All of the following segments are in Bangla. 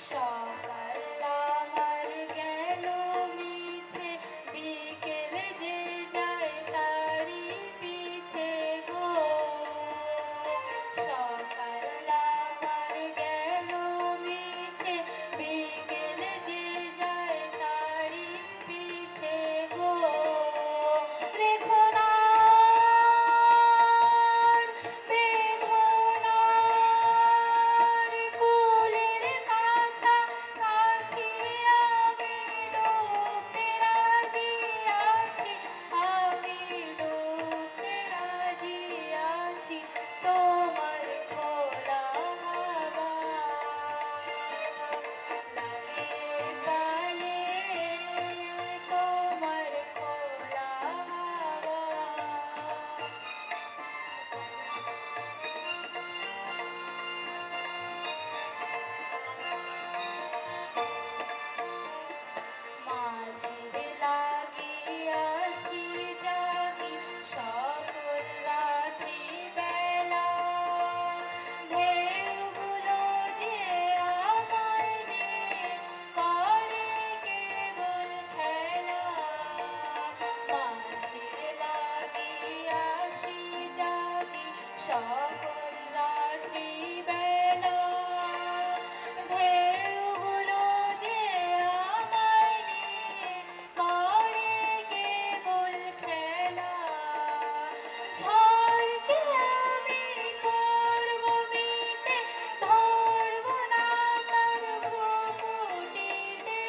সকাল আমার গেল মিছে, বিকেল যে যায় তারি পিছে গো। সকাল আমার গেল মিছে, বিকেল যে যায় তারি পিছে গো। রেখো না বেদনার কুলের কাছা কাছি, আমি ডুবতে রাজি আছি, আমি ডুবতে রাজি আছি তোমার খোলা হাওয়া লাগে পালে, তোমার খোলা হাওয়া। মাঝিরে লাগিয়াছি জাগি সকল রাত্রি বেলা, ঢেউগুলো যে আমায় নিয়ে করে কেবল খেলা। মাঝিরে লাগিয়াছি জাগি সকল রাত্রি বেলা, ঢেউগুলো যে আমায় নিয়ে করে কেবল খেলা। ঝড়কে আমি করব মিতে, ধরব না তার ভ্রমুটিতে।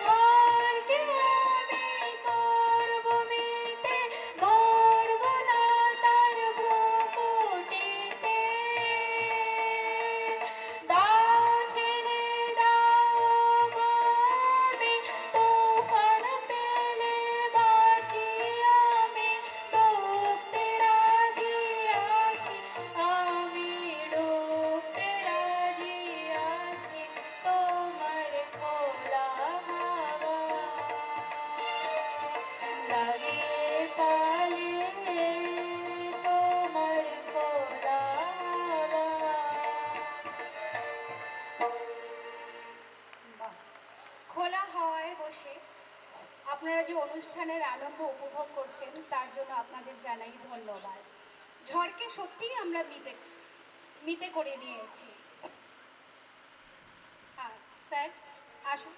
ঝড়কে আমি করব মিতে, ধরব না তার ভ্রমুটিতে। দাও ছেড়ে দাও গো, আমি তুফান পেলে বাঁচি, আমি ডুবতে রাজি আছি, আমি ডুবতে রাজি আছি তোমার খোলা হাওয়া লাগে পালে, তোমার খোলা হাওয়া। বাহ! খোলা হাওয়ায় বসে আপনারা যে অনুষ্ঠানের আনন্দ উপভোগ করছেন তার জন্য আপনাদের জানাই ধন্যবাদ। ঝড়কে সত্যিই আমরা মিতে মিতে করে নিয়েছি। স্যার আসুন।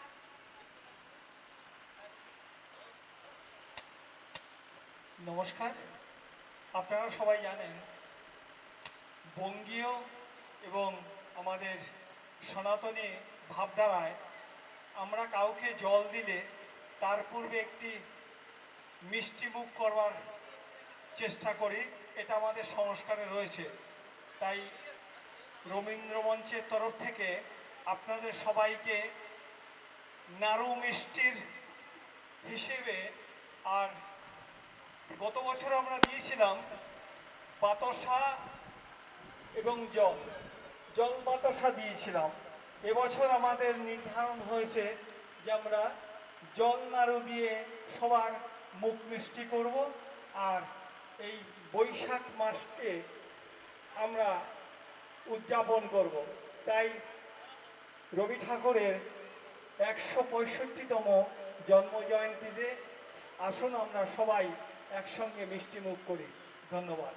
নমস্কার। আপনারা সবাই জানেন বঙ্গীয় এবং আমাদের সনাতনী ভাবধারায় আমরা কাউকে জল দিলে তার পূর্বে একটি মিষ্টি মুখ করবার চেষ্টা করি, এটা আমাদের সংস্কারে রয়েছে। তাই রবীন্দ্র মঞ্চের তরফ থেকে আপনাদের সবাইকে নাড়ু মিষ্টির হিসেবে, আর গত বছর আমরা দিয়েছিলাম বাতাসা এবং জল বাতাসা দিয়েছিলাম। এবছর আমাদের নির্ধারণ হয়েছে যে আমরা জল নাড়ু দিয়ে সবার মুখ মিষ্টি করব। আর এই বৈশাখ মাসকে আমরা উদযাপন করব। তাই রবি ঠাকুরের ১৬৫তম জন্মজয়ন্তীতে আসুন আমরা সবাই একসঙ্গে মিষ্টি মুখ করি। ধন্যবাদ।